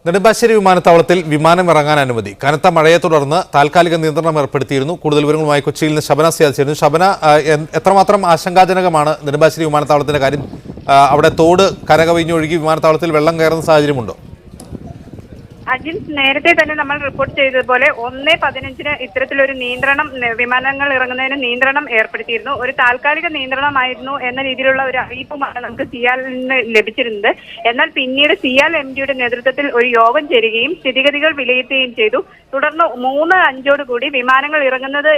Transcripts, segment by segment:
നെടുമ്പാശ്ശേരി വിമാനത്താവളത്തിൽ വിമാനം ഇറങ്ങാൻ അനുമതി. കനത്ത മഴയെ തുടർന്ന് താൽക്കാലിക നിയന്ത്രണം ഏർപ്പെടുത്തിയിരുന്നു. കൂടുതൽ വിവരങ്ങളുമായി കൊച്ചിയിൽ നിന്ന് ശബന സിയാൽ ചേരുന്നു. ശബന, എത്രമാത്രം ആശങ്കാജനകമാണ് നെടുമ്പാശ്ശേരി വിമാനത്താവളത്തിന്റെ കാര്യം? അവിടെ തോട് കരകവിഞ്ഞൊഴുകി വിമാനത്താവളത്തിൽ വെള്ളം കയറുന്ന സാഹചര്യമുണ്ടോ? അജിൻ, നേരത്തെ തന്നെ നമ്മൾ റിപ്പോർട്ട് ചെയ്തതുപോലെ 1:15 ഇത്തരത്തിലൊരു നിയന്ത്രണം, വിമാനങ്ങൾ ഇറങ്ങുന്നതിന് നിയന്ത്രണം ഏർപ്പെടുത്തിയിരുന്നു. ഒരു താൽക്കാലിക നിയന്ത്രണമായിരുന്നു എന്ന രീതിയിലുള്ള ഒരു അറിയിപ്പുമാണ് നമുക്ക് സിയാലിൽ നിന്ന് ലഭിച്ചിരുന്നത്. എന്നാൽ പിന്നീട് സിയാൽ MD-യുടെ നേതൃത്വത്തിൽ ഒരു യോഗം ചേരുകയും സ്ഥിതിഗതികൾ വിലയിരുത്തുകയും ചെയ്തു. തുടർന്ന് 3:05 കൂടി വിമാനങ്ങൾ ഇറങ്ങുന്നത്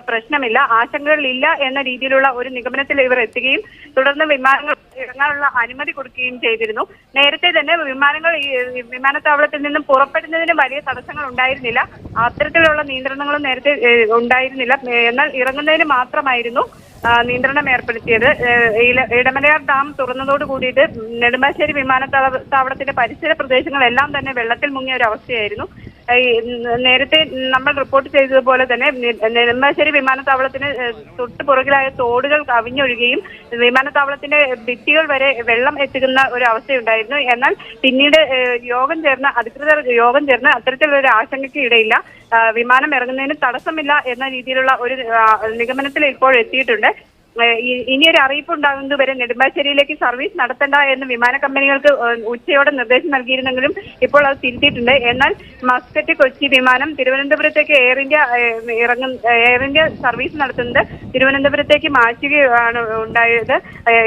പ്രശ്നമില്ല, ആശങ്കകളില്ല എന്ന രീതിയിലുള്ള ഒരു നിഗമനത്തിൽ ഇവർ എത്തുകയും തുടർന്ന് വിമാനങ്ങൾ ഇറങ്ങാനുള്ള അനുമതി കൊടുക്കുകയും ചെയ്തിരുന്നു. നേരത്തെ തന്നെ വിമാനങ്ങൾ വിമാനത്താവളത്തിൽ നിന്നും പുറപ്പെടുന്നതിന് വലിയ തടസ്സങ്ങൾ ഉണ്ടായിരുന്നില്ല. അത്തരത്തിലുള്ള നിയന്ത്രണങ്ങളും നേരത്തെ ഉണ്ടായിരുന്നില്ല. എന്നാൽ ഇറങ്ങുന്നതിന് മാത്രമായിരുന്നു നിയന്ത്രണം ഏർപ്പെടുത്തിയത്. ഇടമലയാർ ഡാം തുറന്നതോട് കൂടിയിട്ട് നെടുമ്പാശ്ശേരി വിമാനത്താവളത്തിന്റെ പരിസര പ്രദേശങ്ങളെല്ലാം തന്നെ വെള്ളത്തിൽ മുങ്ങിയ ഒരു അവസ്ഥയായിരുന്നു. നേരത്തെ നമ്മൾ റിപ്പോർട്ട് ചെയ്തതുപോലെ തന്നെ നെടുമ്പാശ്ശേരി വിമാനത്താവളത്തിന് തൊട്ടു പുറകിലായ തോടുകൾ കവിഞ്ഞൊഴുകുകയും വിമാനത്താവളത്തിന്റെ ഭിത്തികൾ വരെ വെള്ളം എത്തിക്കുന്ന ഒരു അവസ്ഥയുണ്ടായിരുന്നു. എന്നാൽ പിന്നീട് അധികൃതർ യോഗം ചേർന്ന് അത്തരത്തിലൊരു ആശങ്കയ്ക്ക് ഇടയില്ല. വിമാനം ഇറങ്ങുന്നതിന് തടസ്സമില്ല എന്ന രീതിയിലുള്ള ഒരു നിഗമനത്തിൽ ഇപ്പോൾ എത്തിയിട്ടുണ്ട്. ഇനിയൊരു അറിയിപ്പ് ഉണ്ടാകുന്നത് വരെ നെടുമ്പാശ്ശേരിയിലേക്ക് സർവീസ് നടത്തണ്ട എന്ന് വിമാന കമ്പനികൾക്ക് ഉച്ചയോടെ നിർദ്ദേശം നൽകിയിരുന്നെങ്കിലും ഇപ്പോൾ അത് തിരുത്തിയിട്ടുണ്ട്. എന്നാൽ മസ്കറ്റ് കൊച്ചി വിമാനം തിരുവനന്തപുരത്തേക്ക് എയർ ഇന്ത്യ സർവീസ് നടത്തുന്നത് തിരുവനന്തപുരത്തേക്ക് മാറ്റുകയാണ് ഉണ്ടായത്.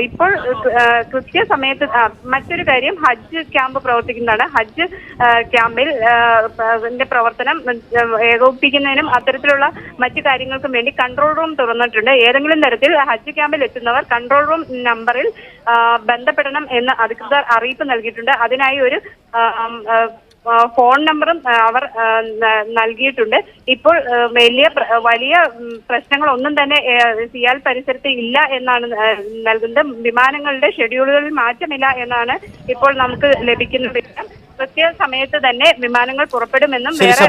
ഇപ്പോൾ കൃത്യസമയത്ത് മറ്റൊരു കാര്യം, ഹജ്ജ് ക്യാമ്പ് പ്രവർത്തിക്കുന്നതാണ്. ഹജ്ജ് ക്യാമ്പിൽ പ്രവർത്തനം ഏകോപിപ്പിക്കുന്നതിനും അത്തരത്തിലുള്ള മറ്റു കാര്യങ്ങൾക്കും വേണ്ടി കൺട്രോൾ റൂം തുറന്നിട്ടുണ്ട്. ഏതെങ്കിലും തരത്തിൽ ഹജ്ജ് ക്യാമ്പിൽ എത്തുന്നവർ കൺട്രോൾ റൂം നമ്പറിൽ ബന്ധപ്പെടണം എന്ന് അധികൃതർ അറിയിപ്പ് നൽകിയിട്ടുണ്ട്. അതിനായി ഒരു ഫോൺ നമ്പറും അവർ നൽകിയിട്ടുണ്ട്. ഇപ്പോൾ വലിയ പ്രശ്നങ്ങളൊന്നും തന്നെ സിയാൽ പരിസരത്ത് ഇല്ല എന്നാണ് നൽകുന്നത്. വിമാനങ്ങളുടെ ഷെഡ്യൂളുകളിൽ മാറ്റമില്ല എന്നാണ് ഇപ്പോൾ നമുക്ക് ലഭിക്കുന്ന വിവരം. കൃത്യ സമയത്ത് തന്നെ വിമാനങ്ങൾ പുറപ്പെടുമെന്നും വേറെ